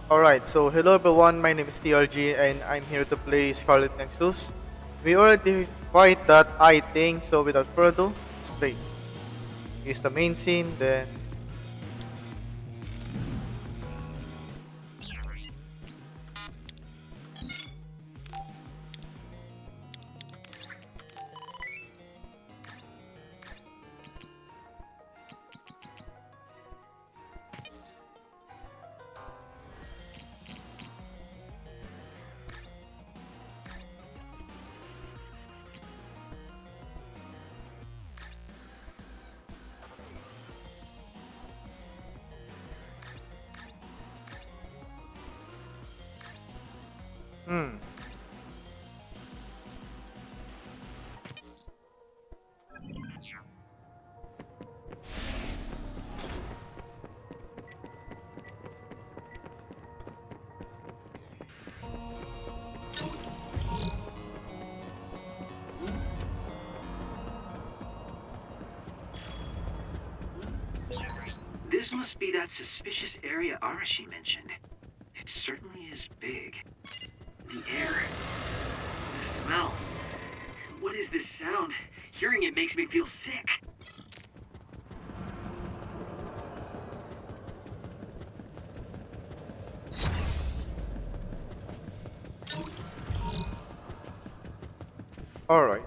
Alright, so hello everyone, my name is TRG and I'm here to play Scarlet Nexus. We already fight that I thing, so without further ado, let's play. Here's the main scene, then... Hmm. This must be that suspicious area Arashi mentioned. It certainly is big. The air. The smell. What is this sound? Hearing it makes me feel sick. Alright.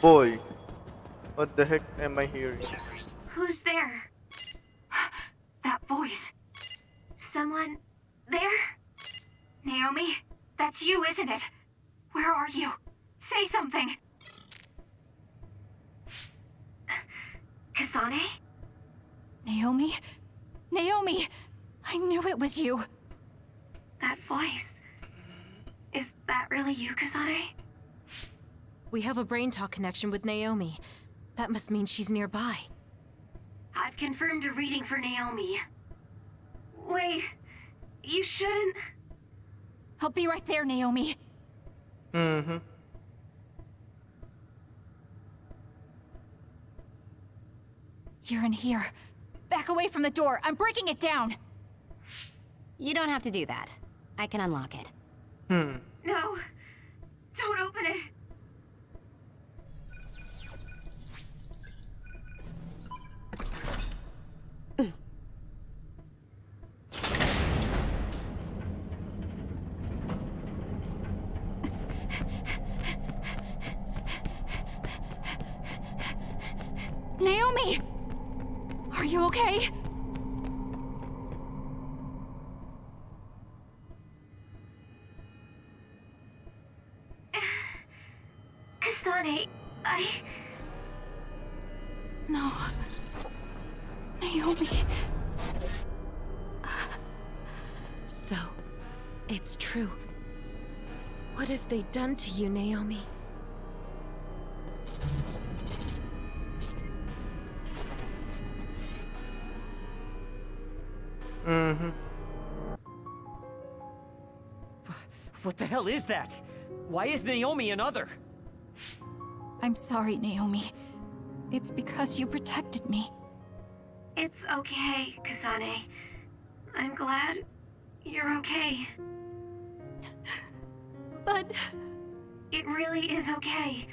Boy, what the heck am I hearing? Who's there? That voice. Someone there? Naomi, that's you, isn't it? Where are you? Say something. Kasane? Naomi? Naomi! I knew it was you! That voice. Is that really you, Kasane? We have a brain talk connection with Naomi. That must mean she's nearby. I've confirmed a reading for Naomi. Wait, you shouldn't... I'll be right there, Naomi. Mm-hmm. You're in here. Back away from the door. I'm breaking it down. You don't have to do that. I can unlock it. No, don't open it. Naomi! Are you okay? Kasane, No. Naomi. So, it's true. What have they done to you, Naomi? Mm-hmm. What the hell is that? Why is Naomi another? I'm sorry, Naomi. It's because you protected me. It's okay, Kasane. I'm glad you're okay. But... It really is okay.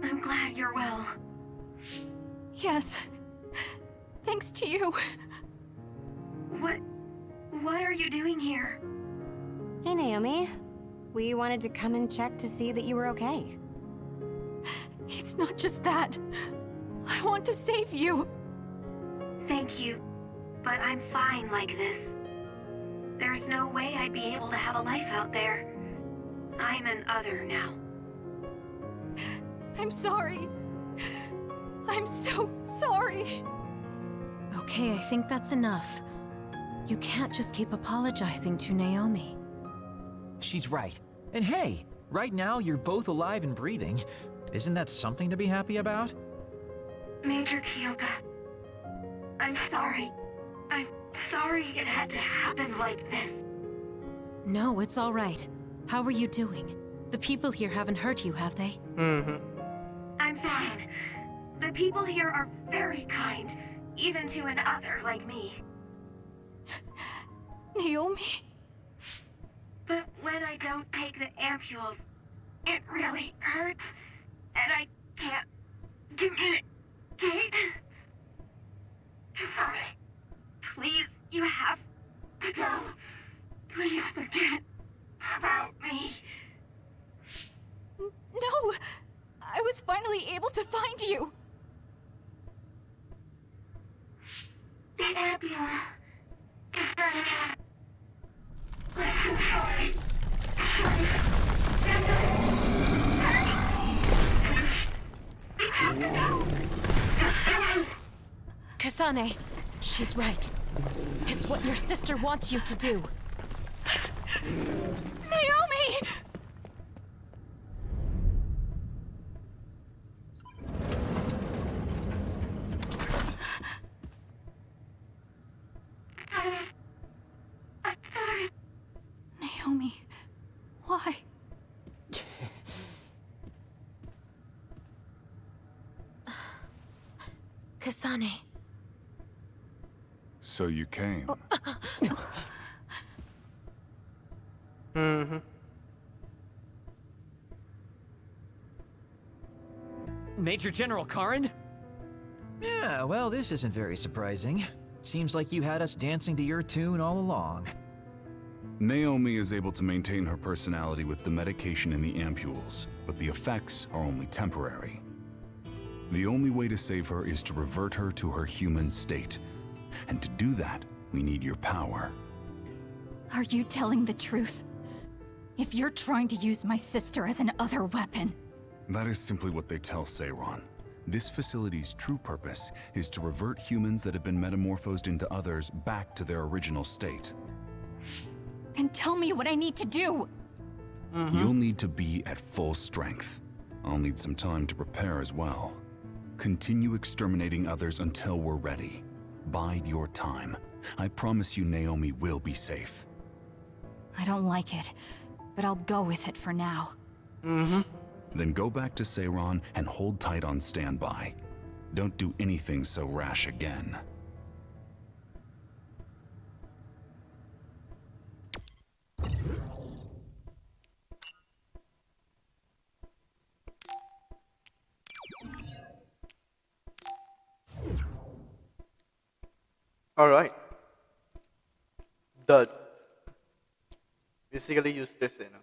I'm glad you're well. yes. Thanks to you. What are you doing here? Hey, Naomi. We wanted to come and check to see that you were okay. It's not just that. I want to save you. Thank you, but I'm fine like this. There's no way I'd be able to have a life out there. I'm an other now. I'm sorry. I'm so sorry. Okay, I think that's enough. You can't just keep apologizing to Naomi. She's right. And hey, right now you're both alive and breathing. Isn't that something to be happy about? Major Kyoka, I'm sorry. I'm sorry it had to happen like this. No, it's all right. How are you doing? The people here haven't hurt you, have they? Mm-hmm. I'm fine. The people here are very kind, even to an other like me. Naomi? But when I don't take the ampules, it really hurts, and I can't communicate. Please, you have to go. Please forget about me. No! I was finally able to find you! The ambulance. Kasane, she's right. It's what your sister wants you to do. Naomi! Naomi, why? Kasane. So you came. Mm-hmm. Major General Karin? Yeah, well, this isn't very surprising. Seems like you had us dancing to your tune all along. Naomi is able to maintain her personality with the medication in the ampules, but the effects are only temporary. The only way to save her is to revert her to her human state. And to do that, we need your power. Are you telling the truth? If you're trying to use my sister as an other weapon... That is simply what they tell Seiron. This facility's true purpose is to revert humans that have been metamorphosed into others back to their original state. Then tell me what I need to do! You'll need to be at full strength. I'll need some time to prepare as well. Continue exterminating others until we're ready. Bide your time. I promise you Naomi will be safe. I don't like it, but I'll go with it for now. Then go back to Seiron and hold tight on standby. Don't do anything so rash again. Alright. Dud. Basically use this, you know.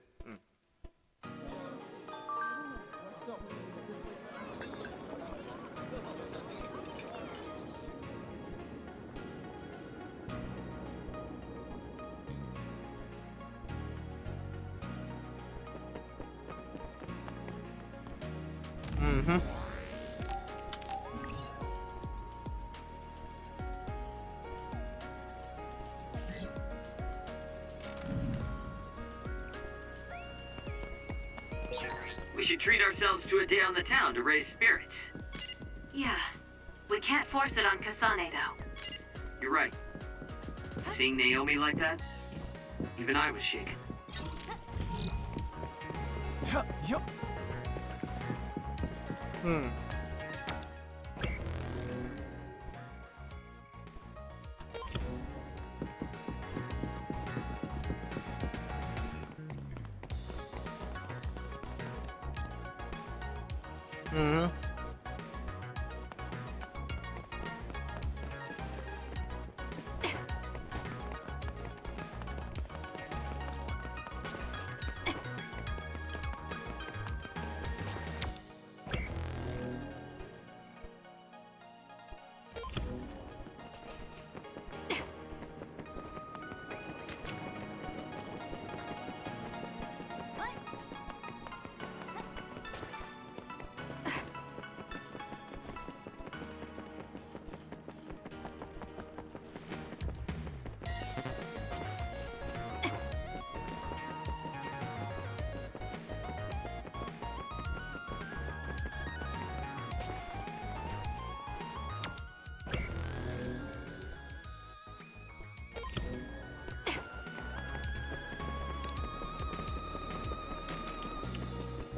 We should treat ourselves to a day on the town to raise spirits. Yeah. We can't force it on Kasane, though. You're right. Seeing Naomi like that, even I was shaken.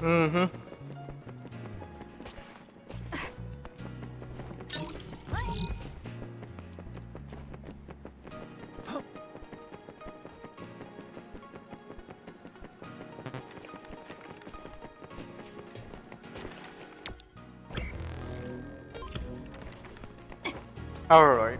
Mm-hmm. Alright.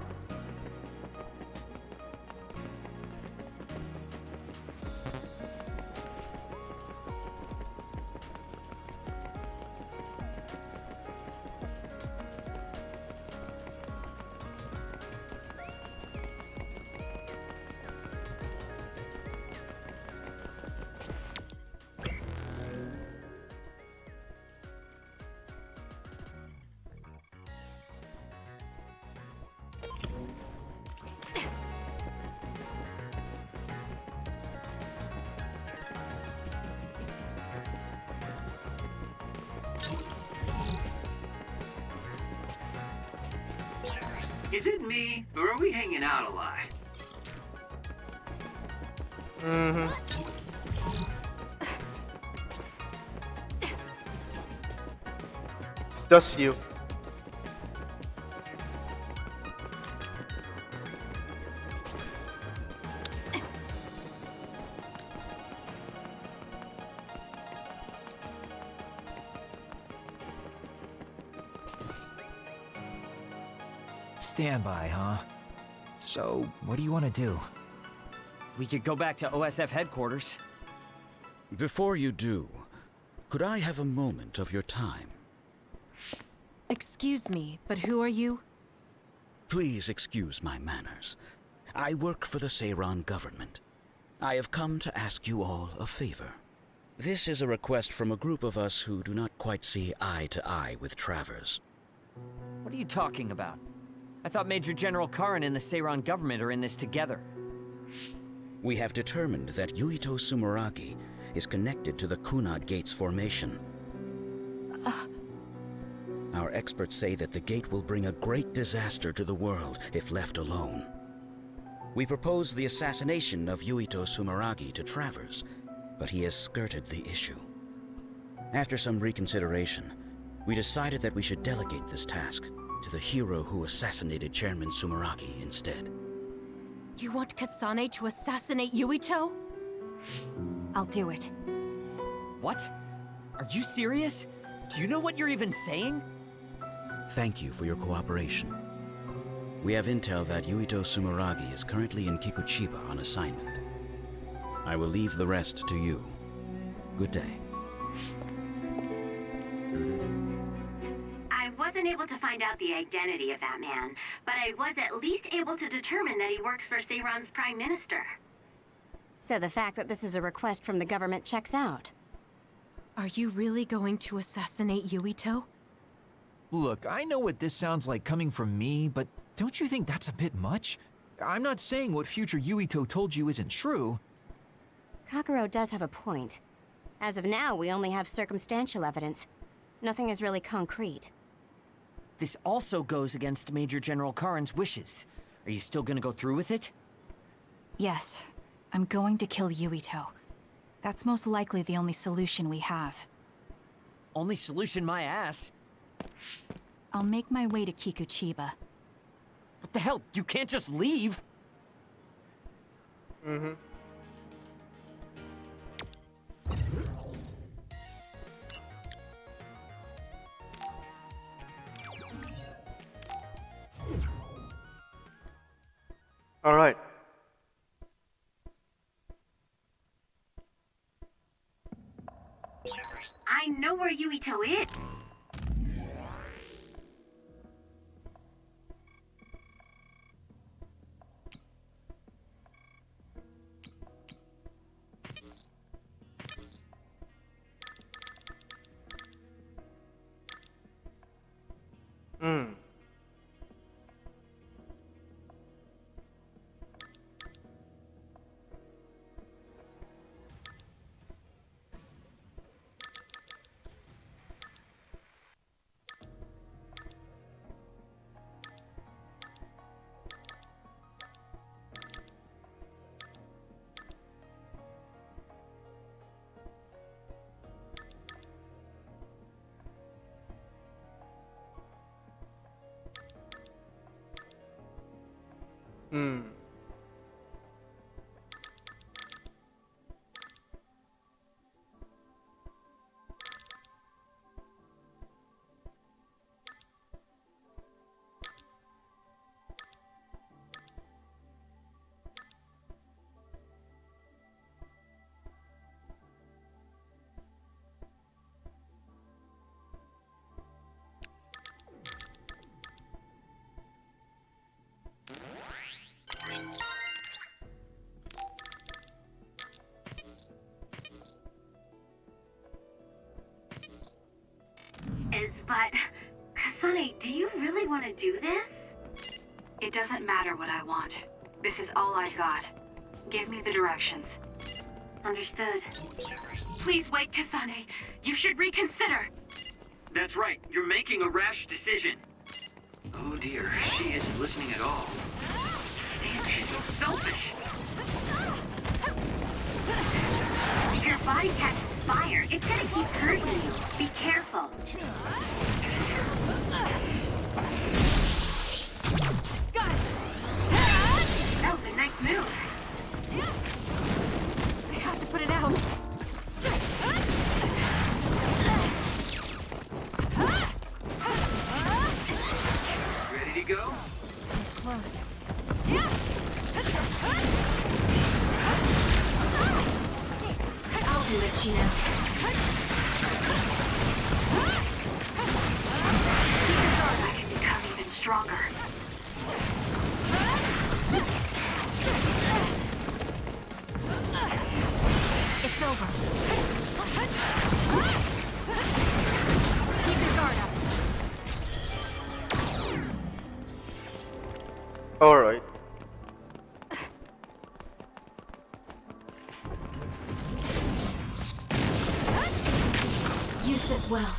Is it me, or are we hanging out a lot? Mm-hmm. It's just you. Standby, huh? So, what do you want to do? We could go back to OSF headquarters. Before you do, could I have a moment of your time? Excuse me, but who are you? Please excuse my manners. I work for the Seiran government. I have come to ask you all a favor. This is a request from a group of us who do not quite see eye to eye with Travers. What are you talking about? I thought Major General Karin and the Seiran government are in this together. We have determined that Yuito Sumeragi is connected to the Kunad Gate's formation. Our experts say that the gate will bring a great disaster to the world if left alone. We proposed the assassination of Yuito Sumeragi to Travers, but he has skirted the issue. After some reconsideration, we decided that we should delegate this task to the hero who assassinated Chairman Sumeragi instead. You want Kasane to assassinate Yuito? I'll do it. What? Are you serious? Do you know what you're even saying? Thank you for your cooperation. We have intel that Yuito Sumeragi is currently in Kikuchiba on assignment. I will leave the rest to you. Good day. I wasn't able to find out the identity of that man, but I was at least able to determine that he works for Seiran's Prime Minister. So the fact that this is a request from the government checks out. Are you really going to assassinate Yuito? Look, I know what this sounds like coming from me, but don't you think that's a bit much? I'm not saying what future Yuito told you isn't true. Kakuro does have a point. As of now, we only have circumstantial evidence. Nothing is really concrete. This also goes against Major General Karin's wishes. Are you still gonna go through with it? Yes, I'm going to kill Yuito. That's most likely the only solution we have. Only solution my ass. I'll make my way to Kikuchiba. What the hell? You can't just leave! Mm-hmm. Alright. I know where Yuito is. Hmm. Hmm. But Kasane, do you really want to do this? It doesn't matter what I want. This is all I've got. Give me the directions. Understood. Please wait, Kasane. You should reconsider. That's right. You're making a rash decision. Oh dear, she isn't listening at all. Damn, she's so selfish. If your body catches fire, it's gonna keep hurting you. Be careful. Got it! That was a nice move. I have to put it out. Ready to go? It's close. I'll do this, Gina. I can become even stronger. It's over. Keep your guard up. All right. Use this well.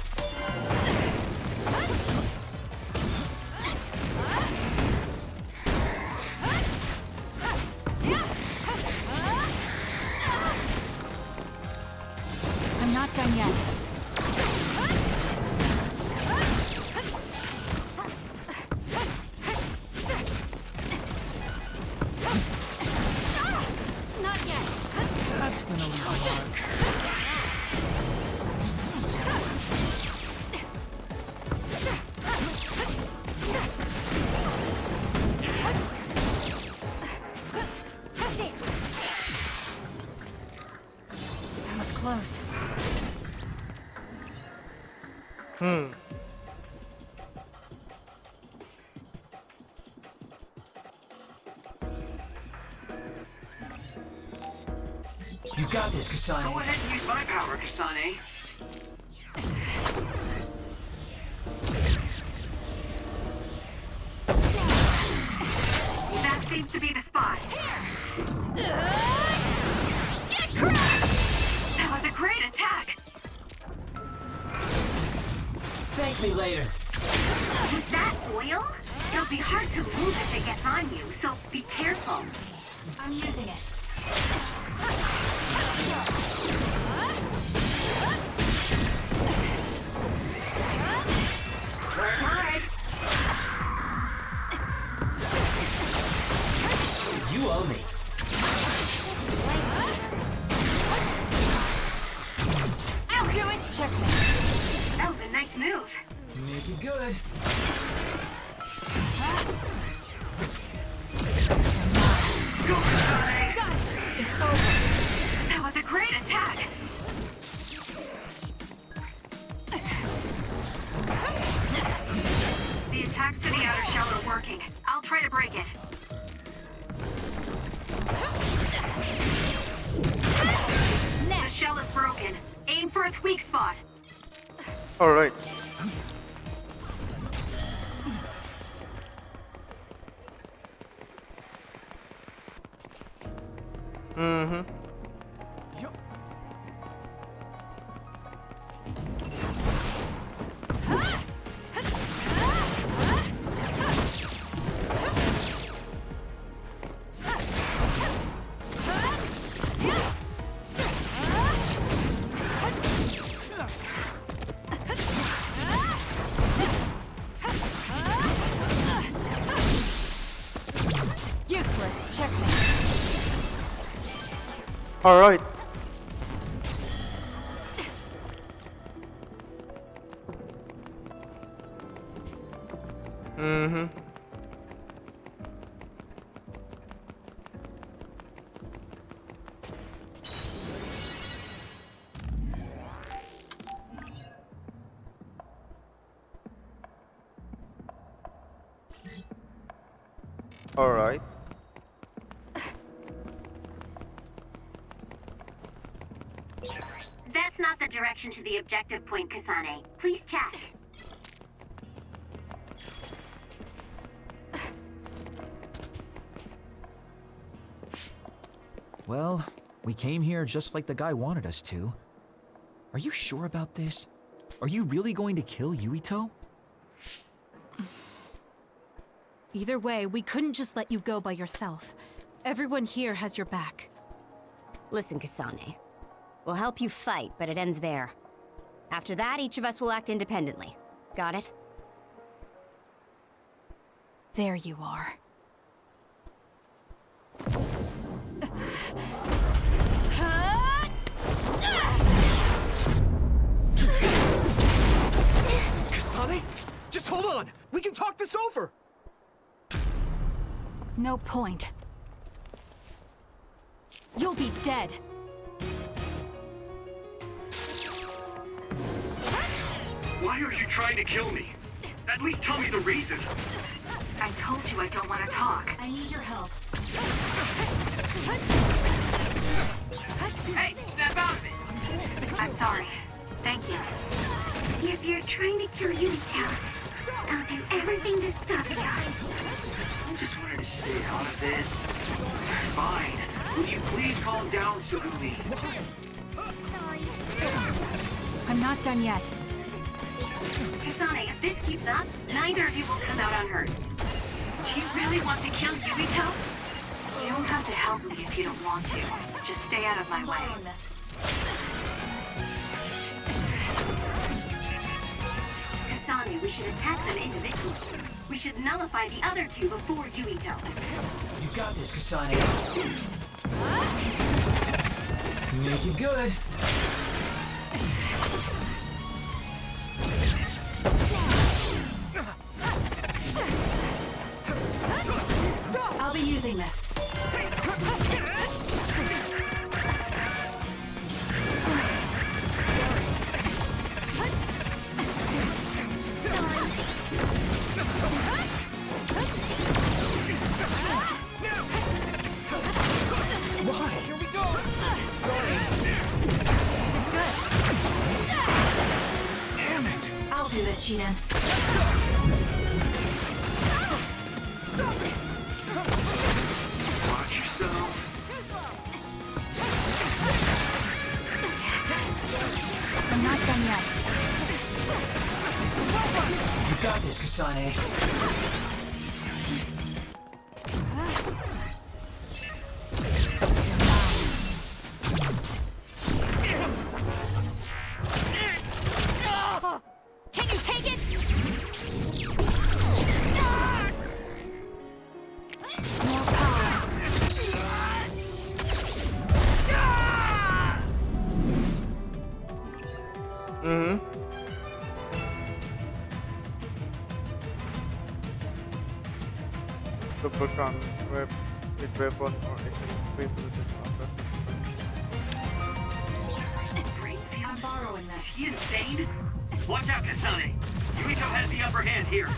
I'm not done yet. Not yet. That's gonna leave a mark. That was close. Hmm. You got this, Go Kasane. ahead and use my power, Kasane. That seems to be the spot. That was a great attack. Thank me later. With that oil, it'll be hard to move if it gets on you, so be careful. I'm using it. Work hard. You owe me. I'll do it. Check me. That was a nice move. Make it good. Go, Kasane! Got it. It's over. That was a great attack. The attacks to the outer shell are working. I'll try to break it. The shell is broken. Aim for its weak spot. All right. Mm-hmm. Use Alright. Mm-hmm. Alright. That's not the direction to the objective point, Kasane. Please check. Well, we came here just like the guy wanted us to. Are you sure about this? Are you really going to kill Yuito? Either way, we couldn't just let you go by yourself. Everyone here has your back. Listen, Kasane. We'll help you fight, but it ends there. After that, each of us will act independently. Got it? There you are. Kasane? Just hold on! We can talk this over! No point. You'll be dead. Why are you trying to kill me? At least tell me the reason. I told you I don't want to talk. I need your help. Hey, snap out of it! I'm sorry. Thank you. If you're trying to kill Yuito, I'll do everything to stop you. I just wanted to stay out of this. Fine. Will you please calm down, Sugumi? I'm not done yet. Kasane, if this keeps up, neither of you will come out unhurt. Do you really want to kill Yuito? You don't have to help me if you don't want to. Just stay out of my way. Kasane, we should attack them individually. We should nullify the other two before Yuito. You got this, Kasane. Make it good. I'll be using this. Why? Here we go! Sorry. This is good. Damn it! I'll do this, Shiden. Watch yourself. I'm not done yet. You got this, Kasane. Can you take it? More power. Mm-hmm. Super con with weapon or I'm borrowing Is this. he insane? Watch out, Kasane. Yuito has the upper hand here.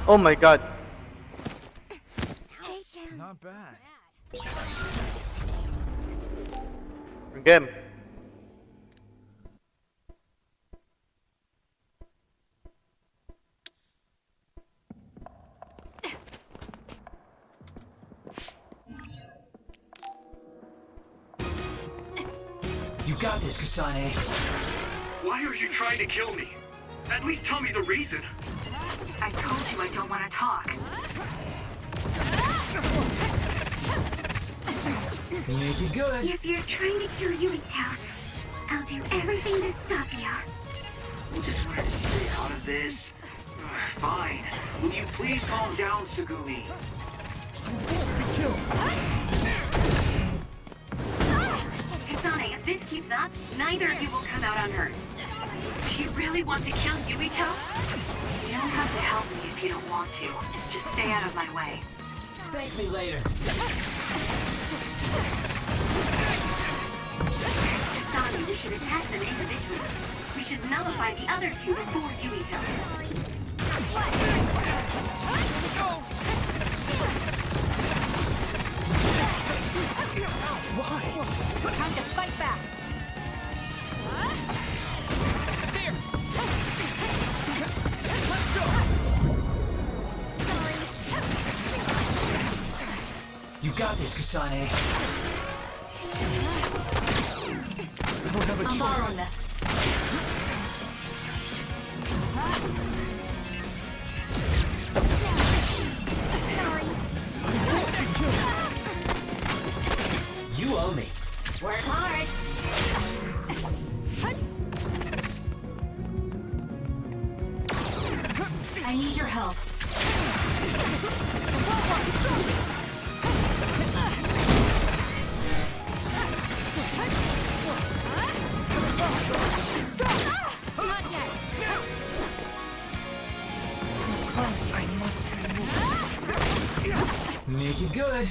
Oh my god. Not bad. Game. You got this, Kasane. Why are you trying to kill me? At least tell me the reason. I told you I don't want to talk. Make it good. If you're trying to kill Yuito, I'll do everything to stop you. I just wanted to stay out of this. Fine. Will you please calm down, Sugumi? Kasane, if this keeps up, neither of you will come out unhurt. Do you really want to kill Yuito? You don't have to help me if you don't want to. Just stay out of my way. Thank me later. Kasane, we should attack them individually. We should nullify the other two before Yuito. Why? Time to fight back. There! Let's go! You got this, Kasane. I don't have a choice. On this. You owe me. Work hard. I need your help. Not yet. That was close. I must remove. Make it good.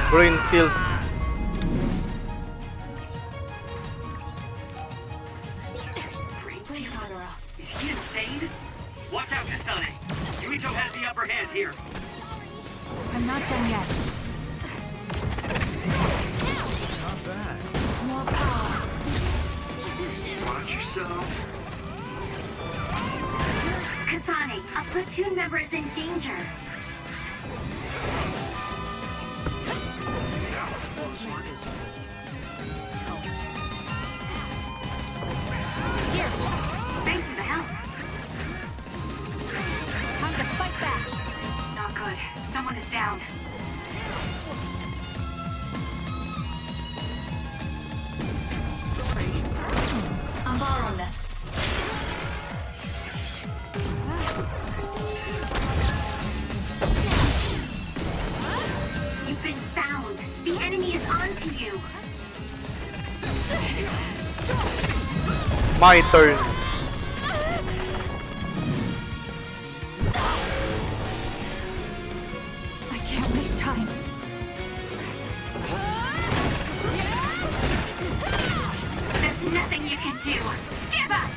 Greenfield. Please, Kagura. Is he insane? Watch out, Kasane. Yuito has the upper hand here. I'm not done yet. Not bad. More power. Watch yourself. Kasane, a platoon member is in danger. Here. Thanks for the help. Time to fight back. Not good. Someone is down. I'm borrowing this. You've been found. The enemy is onto you. My turn. I can't waste time. There's nothing you can do. Give up.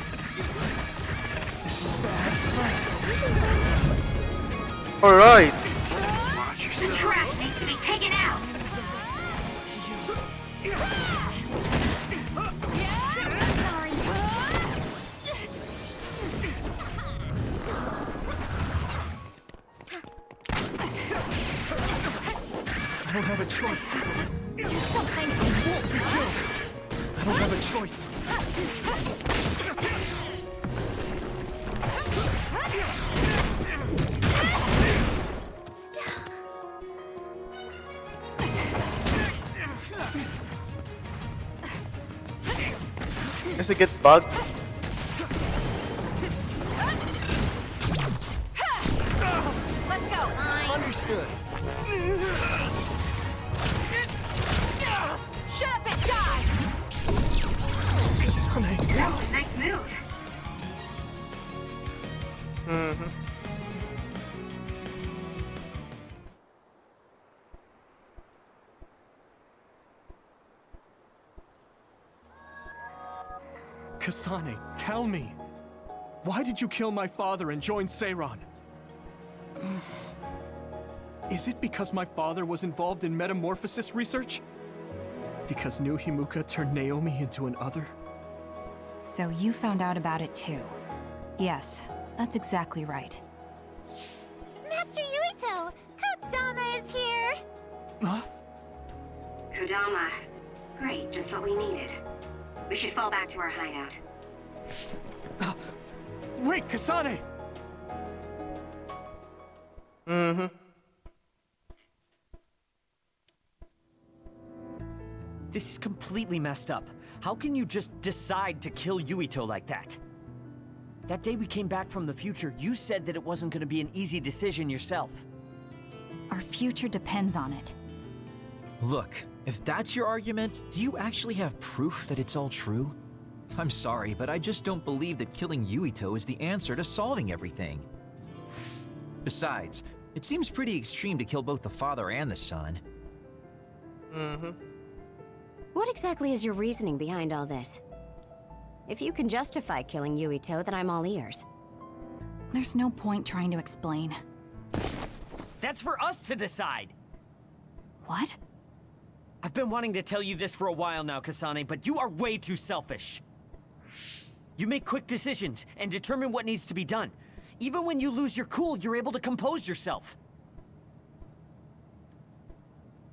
Alright. Watch The yourself. trash needs to be taken out. I don't have a choice. Do something. I don't have a choice. Does it get bugged? Let's go. Understood. Shut up and die. Kasane. Nice move. Mm-hmm. Kasane, tell me. Why did you kill my father and join Seiran? Is it because my father was involved in metamorphosis research? Because New Himuka turned Naomi into an other? So you found out about it too. Yes, that's exactly right. Master Yuito! Kodama is here! Huh? Kodama. Great, just what we needed. We should fall back to our hideout. Wait, Kasane! Mm-hmm. This is completely messed up. How can you just decide to kill Yuito like that? That day we came back from the future, you said that it wasn't going to be an easy decision yourself. Our future depends on it. Look, if that's your argument, do you actually have proof that it's all true? I'm sorry, but I just don't believe that killing Yuito is the answer to solving everything. Besides, it seems pretty extreme to kill both the father and the son. Mm-hmm. What exactly is your reasoning behind all this? If you can justify killing Yuito, then I'm all ears. There's no point trying to explain. That's for us to decide! What? I've been wanting to tell you this for a while now, Kasane, but you are way too selfish. You make quick decisions and determine what needs to be done. Even when you lose your cool, you're able to compose yourself.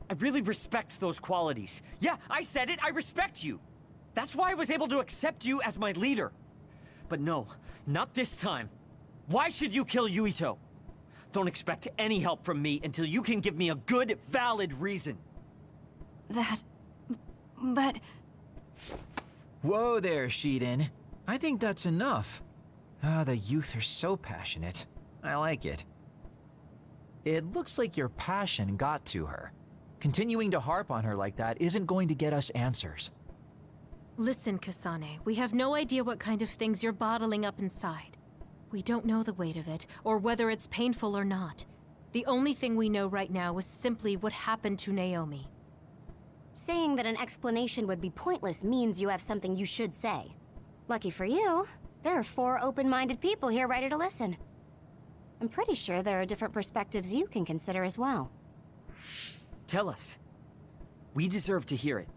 I really respect those qualities. Yeah, I said it, I respect you. That's why I was able to accept you as my leader. But no, not this time. Why should you kill Yuito? Don't expect any help from me until you can give me a good, valid reason. But... Whoa there, Shiden. I think that's enough. The youth are so passionate. I like it. It looks like your passion got to her. Continuing to harp on her like that isn't going to get us answers. Listen, Kasane, we have no idea what kind of things you're bottling up inside. We don't know the weight of it, or whether it's painful or not. The only thing we know right now is simply what happened to Naomi. Saying that an explanation would be pointless means you have something you should say. Lucky for you, there are 4 open-minded people here ready to listen. I'm pretty sure there are different perspectives you can consider as well. Tell us. We deserve to hear it.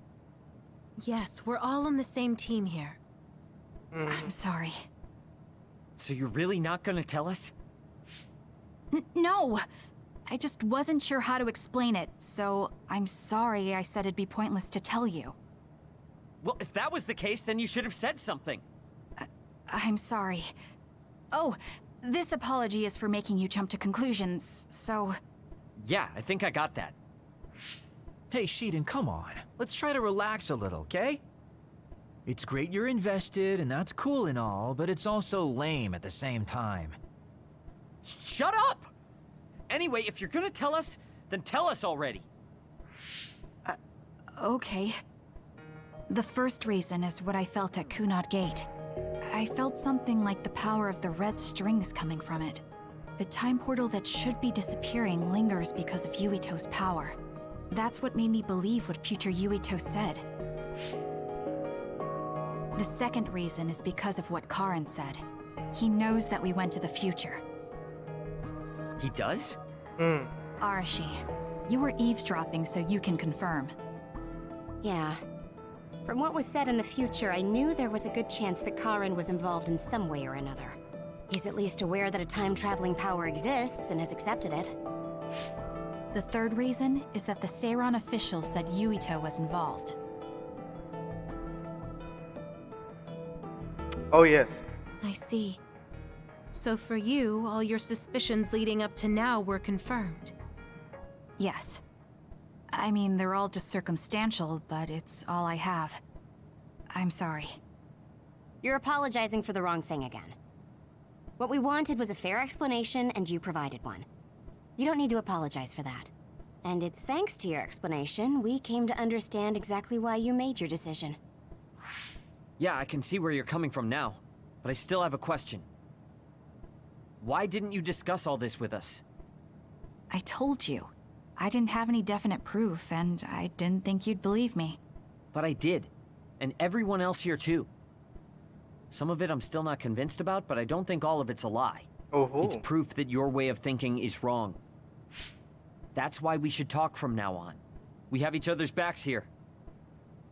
Yes, we're all on the same team here. I'm sorry. So you're really not gonna tell us? No! I just wasn't sure how to explain it, so I'm sorry I said it'd be pointless to tell you. Well, if that was the case, then you should have said something. I'm sorry. Oh, this apology is for making you jump to conclusions, so... Yeah, I think I got that. Hey, Shiden, come on. Let's try to relax a little, okay? It's great you're invested, and that's cool and all, but it's also lame at the same time. Shut up! Anyway, if you're gonna tell us, then tell us already. Okay. The first reason is what I felt at Kunad Gate. I felt something like the power of the red strings coming from it. The time portal that should be disappearing lingers because of Yuito's power. That's what made me believe what future Yuito said. The second reason is because of what Karin said. He knows that we went to the future. He does? Arashi, you were eavesdropping so you can confirm. Yeah. From what was said in the future, I knew there was a good chance that Karin was involved in some way or another. He's at least aware that a time-traveling power exists and has accepted it. The third reason is that the Seiran official said Yuito was involved. Oh, yes. I see. So for you, all your suspicions leading up to now were confirmed. Yes. I mean, they're all just circumstantial, but it's all I have. I'm sorry. You're apologizing for the wrong thing again. What we wanted was a fair explanation, and you provided one. You don't need to apologize for that. And it's thanks to your explanation, we came to understand exactly why you made your decision. Yeah, I can see where you're coming from now, but I still have a question. Why didn't you discuss all this with us? I told you. I didn't have any definite proof, and I didn't think you'd believe me. But I did. And everyone else here too. Some of it I'm still not convinced about, but I don't think all of it's a lie. Oh. It's proof that your way of thinking is wrong. That's why we should talk from now on. We have each other's backs here.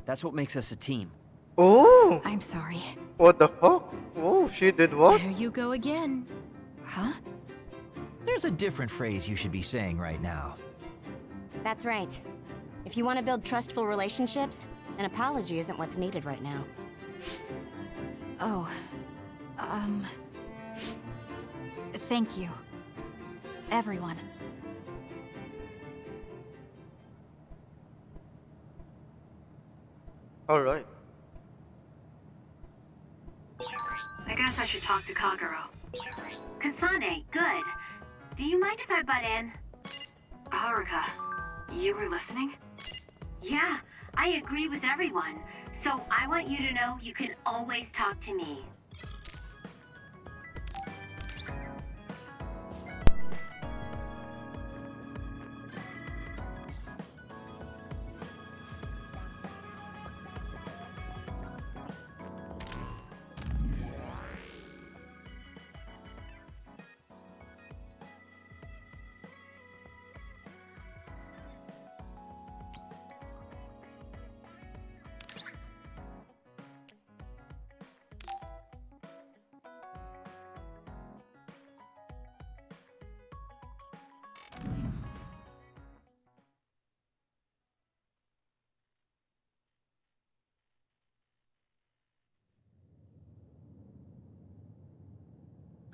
That's what makes us a team. Oh! I'm sorry. What the fuck? Oh, she did what? There you go again. Huh? There's a different phrase you should be saying right now. That's right. If you want to build trustful relationships, an apology isn't what's needed right now. Oh. Thank you. Everyone. Alright. I guess I should talk to Kagero. Kasane, good. Do you mind if I butt in? Haruka, you were listening? Yeah, I agree with everyone. So I want you to know you can always talk to me.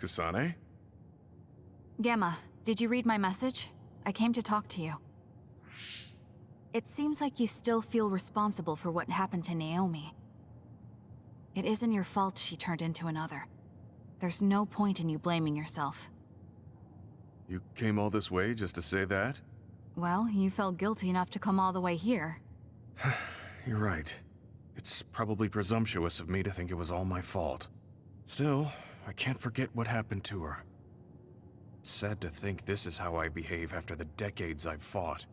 Kasane? Gamma, did you read my message? I came to talk to you. It seems like you still feel responsible for what happened to Naomi. It isn't your fault she turned into another. There's no point in you blaming yourself. You came all this way just to say that? Well, you felt guilty enough to come all the way here. You're right. It's probably presumptuous of me to think it was all my fault. Still, I can't forget what happened to her. It's sad to think this is how I behave after the decades I've fought.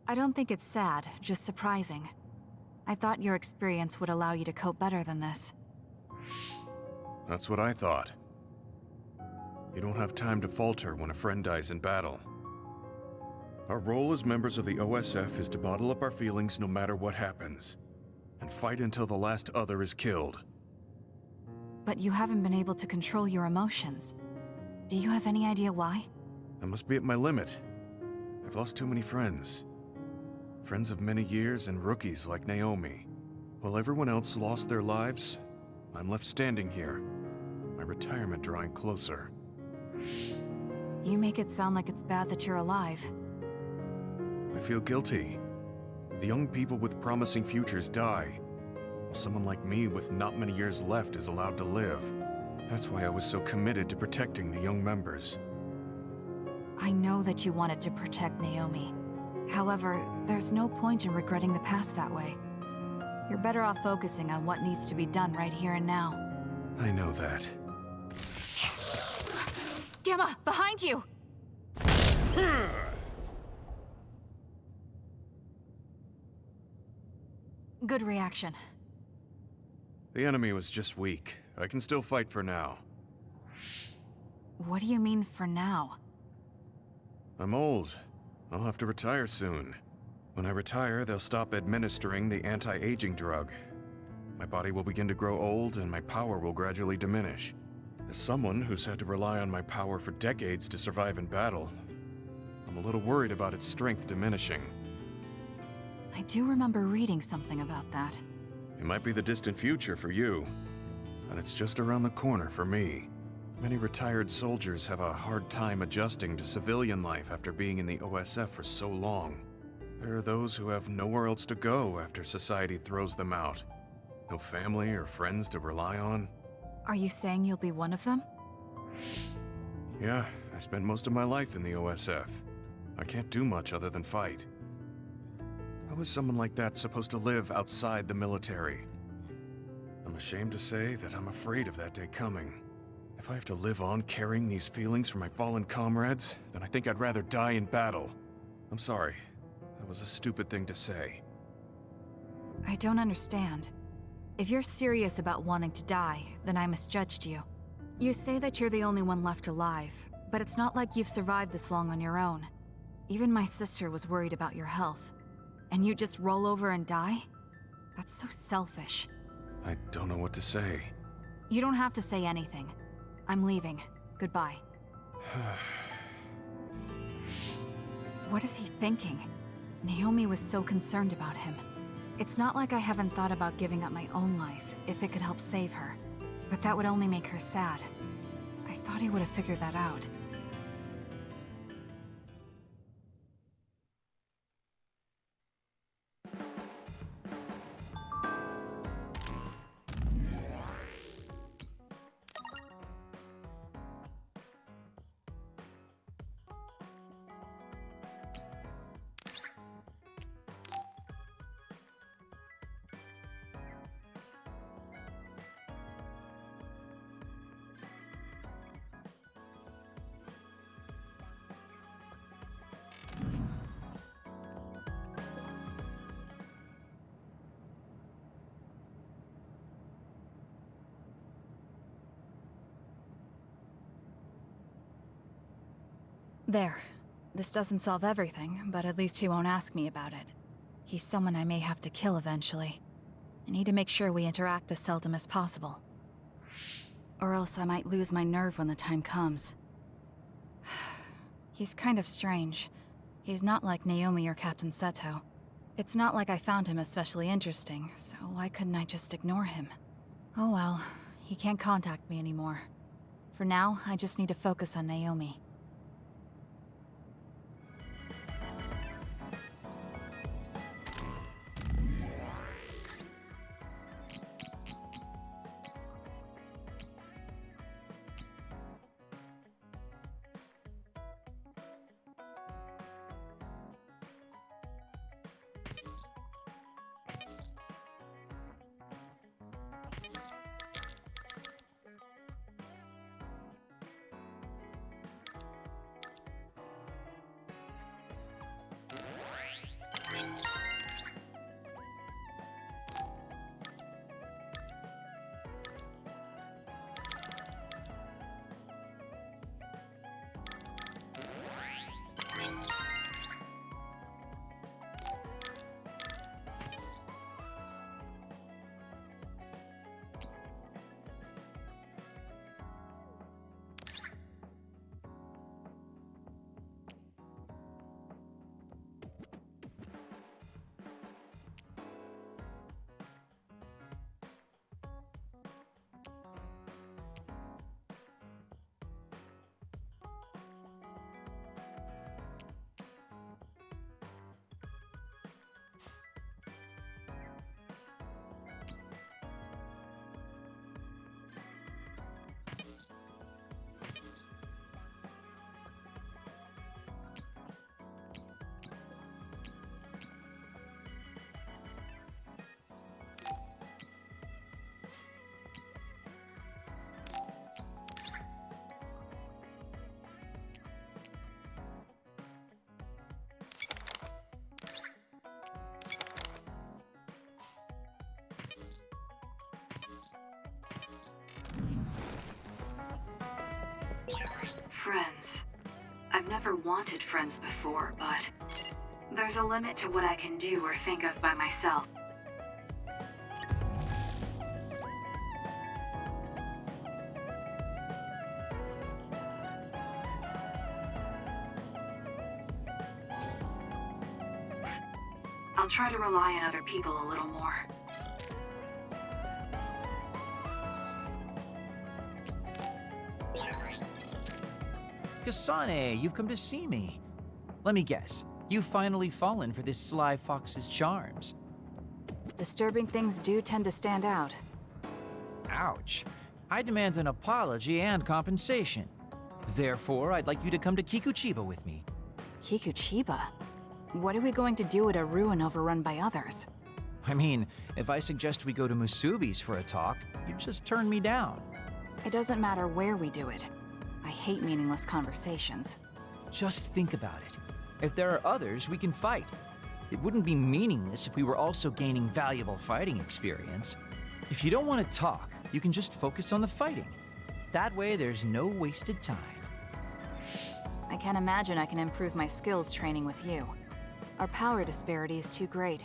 I don't think it's sad, just surprising. I thought your experience would allow you to cope better than this. That's what I thought. You don't have time to falter when a friend dies in battle. Our role as members of the OSF is to bottle up our feelings no matter what happens, and fight until the last other is killed. But you haven't been able to control your emotions. Do you have any idea why? I must be at my limit. I've lost too many friends. Friends of many years and rookies like Naomi. While everyone else lost their lives, I'm left standing here, my retirement drawing closer. You make it sound like it's bad that you're alive. I feel guilty. The young people with promising futures die, while someone like me with not many years left is allowed to live. That's why I was so committed to protecting the young members. I know that you wanted to protect Naomi. However, there's no point in regretting the past that way. You're better off focusing on what needs to be done right here and now. I know that. Gamma, behind you! Good reaction. The enemy was just weak. I can still fight for now. What do you mean for now? I'm old. I'll have to retire soon. When I retire, they'll stop administering the anti-aging drug. My body will begin to grow old and my power will gradually diminish. As someone who's had to rely on my power for decades to survive in battle, I'm a little worried about its strength diminishing. I do remember reading something about that. It might be the distant future for you, but it's just around the corner for me. Many retired soldiers have a hard time adjusting to civilian life after being in the OSF for so long. There are those who have nowhere else to go after society throws them out. No family or friends to rely on. Are you saying you'll be one of them? Yeah, I spent most of my life in the OSF. I can't do much other than fight. How is someone like that supposed to live outside the military? I'm ashamed to say that I'm afraid of that day coming. If I have to live on carrying these feelings for my fallen comrades, then I think I'd rather die in battle. I'm sorry. That was a stupid thing to say. I don't understand. If you're serious about wanting to die, then I misjudged you. You say that you're the only one left alive, but it's not like you've survived this long on your own. Even my sister was worried about your health. And you just roll over and die? That's so selfish. I don't know what to say. You don't have to say anything. I'm leaving. Goodbye. What is he thinking? Naomi was so concerned about him. It's not like I haven't thought about giving up my own life if it could help save her. But that would only make her sad. I thought he would have figured that out. There. This doesn't solve everything, but at least he won't ask me about it. He's someone I may have to kill eventually. I need to make sure we interact as seldom as possible. Or else I might lose my nerve when the time comes. He's kind of strange. He's not like Naomi or Captain Seto. It's not like I found him especially interesting, so why couldn't I just ignore him? Oh well, he can't contact me anymore. For now, I just need to focus on Naomi. Friends. I've never wanted friends before, but there's a limit to what I can do or think of by myself. I'll try to rely on other people a little more. Kasane, you've come to see me. Let me guess, you've finally fallen for this sly fox's charms. Disturbing things do tend to stand out. Ouch. I demand an apology and compensation. Therefore, I'd like you to come to Kikuchiba with me. Kikuchiba? What are we going to do at a ruin overrun by others? I mean, if I suggest we go to Musubi's for a talk, you'd just turn me down. It doesn't matter where we do it. I hate meaningless conversations. Just think about it. If there are others, we can fight. It wouldn't be meaningless if we were also gaining valuable fighting experience. If you don't want to talk, you can just focus on the fighting. That way, there's no wasted time. I can't imagine I can improve my skills training with you. Our power disparity is too great.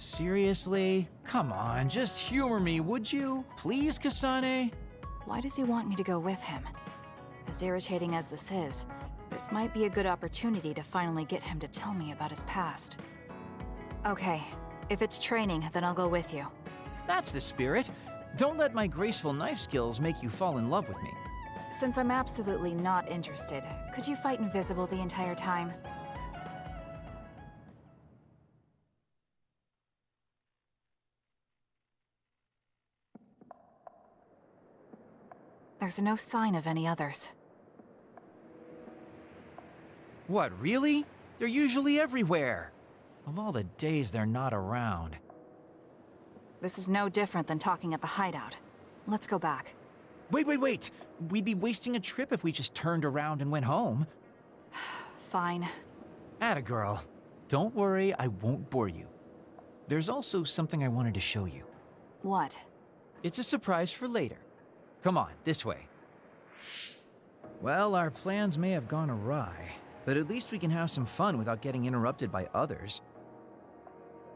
Seriously? Come on, just humor me, would you? Please, Kasane? Why does he want me to go with him? As irritating as this might be a good opportunity to finally get him to tell me about his past. Okay, if it's training, then I'll go with you. That's the spirit. Don't let my graceful knife skills make you fall in love with me. Since I'm absolutely not interested, could you fight invisible the entire time? There's no sign of any others. What, really? They're usually everywhere. Of all the days they're not around. This is no different than talking at the hideout. Let's go back. Wait! We'd be wasting a trip if we just turned around and went home. Fine. Atta girl. Don't worry, I won't bore you. There's also something I wanted to show you. What? It's a surprise for later. Come on, this way. Well, our plans may have gone awry, but at least we can have some fun without getting interrupted by others.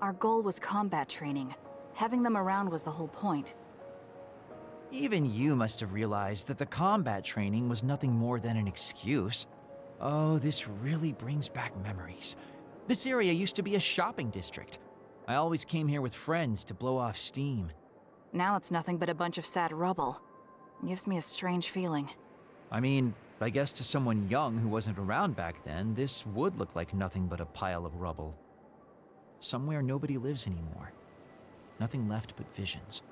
Our goal was combat training. Having them around was the whole point. Even you must have realized that the combat training was nothing more than an excuse. Oh, this really brings back memories. This area used to be a shopping district. I always came here with friends to blow off steam. Now it's nothing but a bunch of sad rubble. Gives me a strange feeling. I mean, I guess to someone young who wasn't around back then, this would look like nothing but a pile of rubble. Somewhere nobody lives anymore. Nothing left but visions.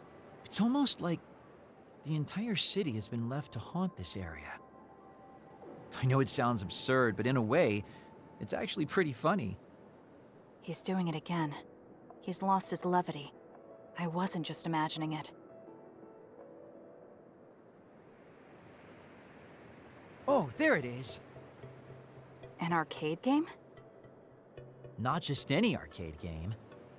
It's almost like the entire city has been left to haunt this area. I know it sounds absurd, but in a way, it's actually pretty funny. He's doing it again. He's lost his levity. I wasn't just imagining it. Oh, there it is. An arcade game? Not just any arcade game.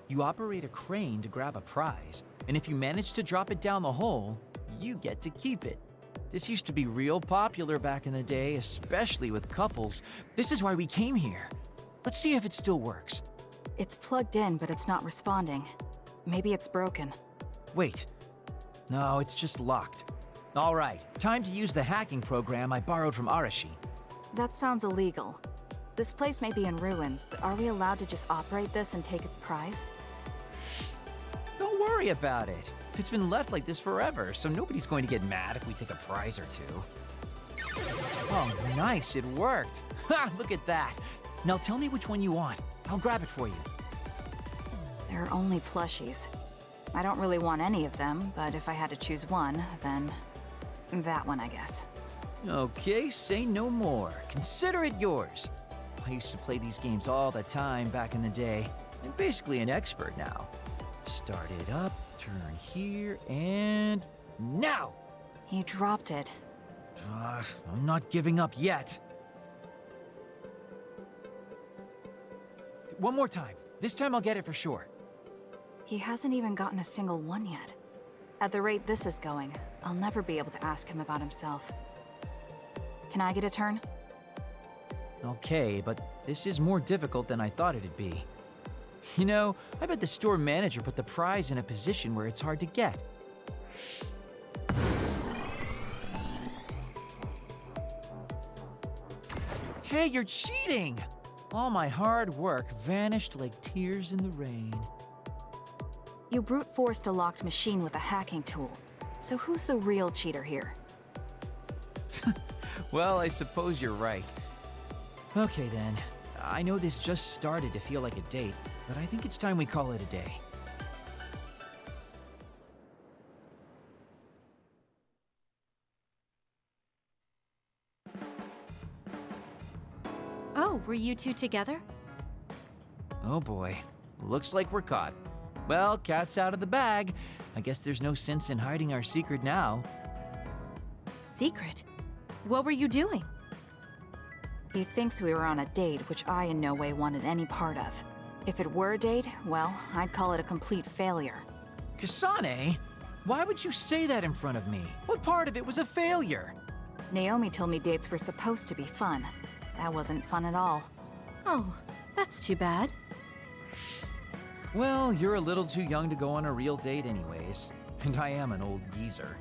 You operate a crane to grab a prize, and if you manage to drop it down the hole, you get to keep it. This used to be real popular back in the day, especially with couples. This is why we came here. Let's see if it still works. It's plugged in, but it's not responding. Maybe it's broken. Wait. No, it's just locked. All right, time to use the hacking program I borrowed from Arashi. That sounds illegal. This place may be in ruins, but are we allowed to just operate this and take its prize? Don't worry about it. It's been left like this forever, so nobody's going to get mad if we take a prize or two. Oh, nice, it worked. Ha, look at that. Now tell me which one you want. I'll grab it for you. There are only plushies. I don't really want any of them, but if I had to choose one, then that one, I guess. Okay, say no more. Consider it yours. I used to play these games all the time back in the day. I'm basically an expert now. Start it up, turn here, and now! He dropped it. I'm not giving up yet. One more time. This time I'll get it for sure. He hasn't even gotten a single one yet. At the rate this is going, I'll never be able to ask him about himself. Can I get a turn? Okay, but this is more difficult than I thought it'd be. You know, I bet the store manager put the prize in a position where it's hard to get. Hey, you're cheating! All my hard work vanished like tears in the rain. You brute forced a locked machine with a hacking tool. So who's the real cheater here? Well, I suppose you're right. Okay then. I know this just started to feel like a date, but I think it's time we call it a day. Oh, were you two together? Oh boy. Looks like we're caught. Well, cat's out of the bag. I guess there's no sense in hiding our secret now. Secret? What were you doing? He thinks we were on a date, which I in no way wanted any part of. If it were a date, well, I'd call it a complete failure. Kasane? Why would you say that in front of me? What part of it was a failure? Naomi told me dates were supposed to be fun. That wasn't fun at all. Oh, that's too bad. Well, you're a little too young to go on a real date anyways, and I am an old geezer.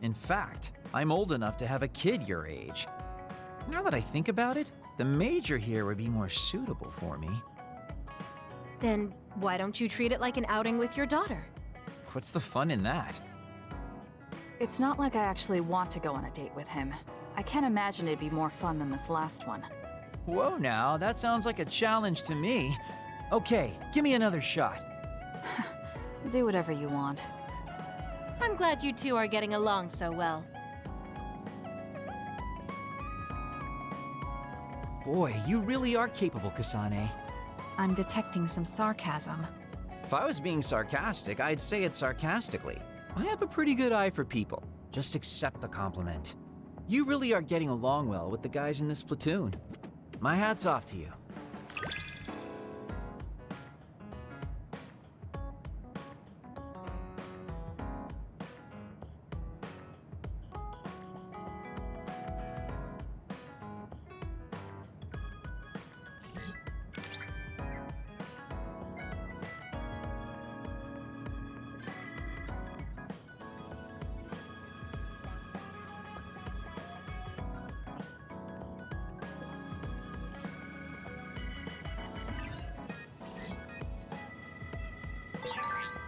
In fact, I'm old enough to have a kid your age. Now that I think about it, the major here would be more suitable for me. Then why don't you treat it like an outing with your daughter? What's the fun in that? It's not like I actually want to go on a date with him. I can't imagine it'd be more fun than this last one. Whoa now, that sounds like a challenge to me. Okay, give me another shot. Do whatever you want. I'm glad you two are getting along so well. Boy, you really are capable, Kasane. I'm detecting some sarcasm. If I was being sarcastic, I'd say it sarcastically. I have a pretty good eye for people. Just accept the compliment. You really are getting along well with the guys in this platoon. My hat's off to you.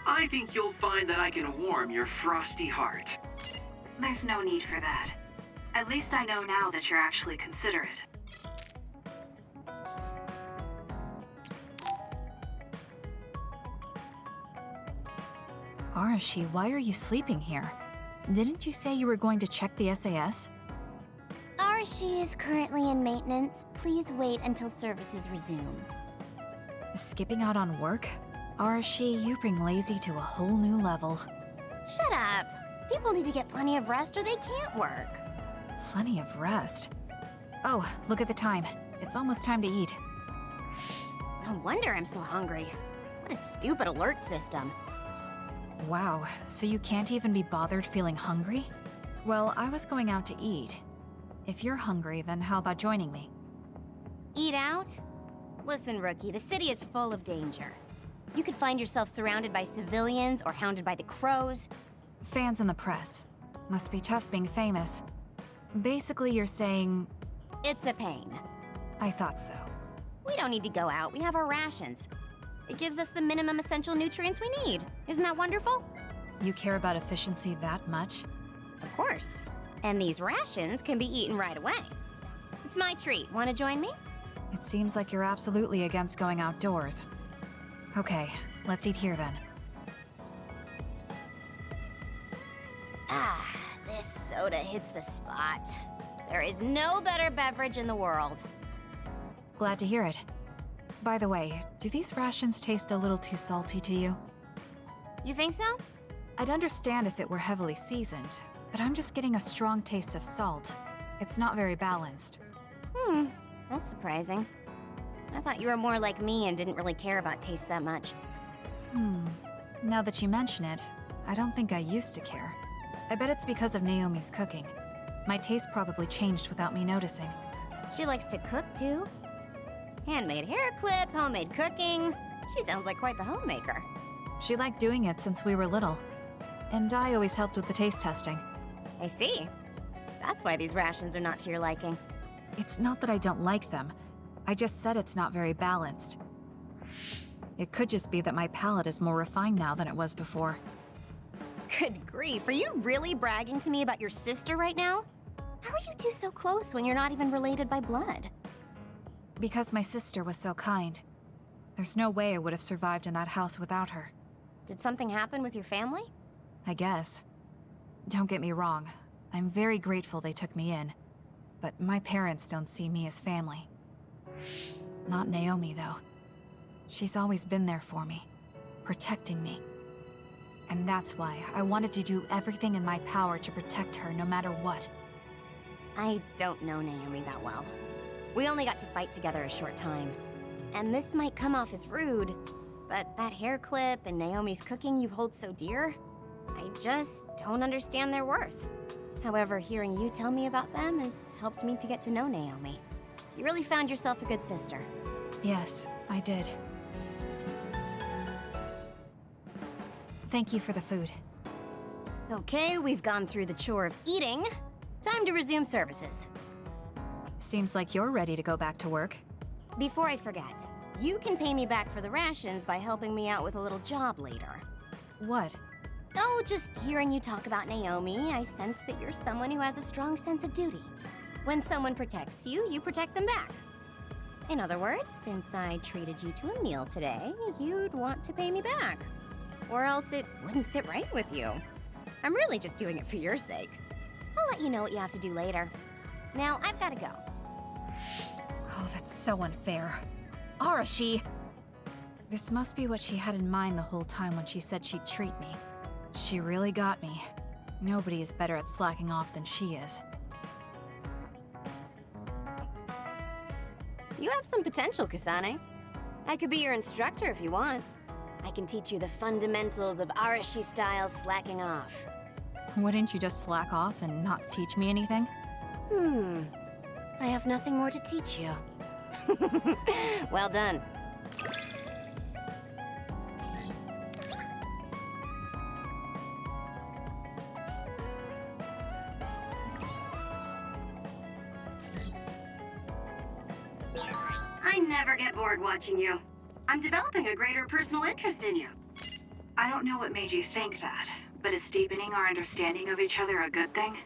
I think you'll find that I can warm your frosty heart. There's no need for that. At least I know now that you're actually considerate. Arashi, why are you sleeping here? Didn't you say you were going to check the SAS? Arashi is currently in maintenance. Please wait until services resume. Skipping out on work? Arashi, you bring lazy to a whole new level. Shut up! People need to get plenty of rest or they can't work. Plenty of rest. Oh, look at the time. It's almost time to eat. No wonder I'm so hungry. What a stupid alert system. Wow, so you can't even be bothered feeling hungry? Well, I was going out to eat. If you're hungry, then how about joining me? Eat out? Listen, Rookie, the city is full of danger. You could find yourself surrounded by civilians or hounded by the crows. Fans in the press. Must be tough being famous. Basically, you're saying... It's a pain. I thought so. We don't need to go out. We have our rations. It gives us the minimum essential nutrients we need. Isn't that wonderful? You care about efficiency that much? Of course. And these rations can be eaten right away. It's my treat. Want to join me? It seems like you're absolutely against going outdoors. Okay, let's eat here then. Ah, this soda hits the spot. There is no better beverage in the world. Glad to hear it. By the way, do these rations taste a little too salty to you? You think so? I'd understand if it were heavily seasoned, but I'm just getting a strong taste of salt. It's not very balanced. That's surprising. I thought you were more like me and didn't really care about taste that much. Now that you mention it, I don't think I used to care. I bet it's because of Naomi's cooking. My taste probably changed without me noticing. She likes to cook too. Handmade hair clip, homemade cooking. She sounds like quite the homemaker. She liked doing it since we were little. And I always helped with the taste testing. I see. That's why these rations are not to your liking. It's not that I don't like them. I just said it's not very balanced. It could just be that my palate is more refined now than it was before. Good grief, are you really bragging to me about your sister right now? How are you two so close when you're not even related by blood? Because my sister was so kind. There's no way I would have survived in that house without her. Did something happen with your family? I guess. Don't get me wrong. I'm very grateful they took me in. But my parents don't see me as family. Not Naomi, though. She's always been there for me, protecting me. And that's why I wanted to do everything in my power to protect her no matter what. I don't know Naomi that well. We only got to fight together a short time. And this might come off as rude, but that hair clip and Naomi's cooking you hold so dear, I just don't understand their worth. However, hearing you tell me about them has helped me to get to know Naomi. You really found yourself a good sister. Yes, I did. Thank you for the food. Okay, we've gone through the chore of eating. Time to resume services. Seems like you're ready to go back to work. Before I forget, you can pay me back for the rations by helping me out with a little job later. What? Oh, just hearing you talk about Naomi, I sense that you're someone who has a strong sense of duty. When someone protects you, you protect them back. In other words, since I treated you to a meal today, you'd want to pay me back. Or else it wouldn't sit right with you. I'm really just doing it for your sake. I'll let you know what you have to do later. Now, I've gotta go. Oh, that's so unfair. Arashi! This must be what she had in mind the whole time when she said she'd treat me. She really got me. Nobody is better at slacking off than she is. You have some potential, Kasane. I could be your instructor if you want. I can teach you the fundamentals of Arashi-style slacking off. Wouldn't you just slack off and not teach me anything? I have nothing more to teach you. Well done. I never get bored watching you. I'm developing a greater personal interest in you. I don't know what made you think that, but is deepening our understanding of each other a good thing?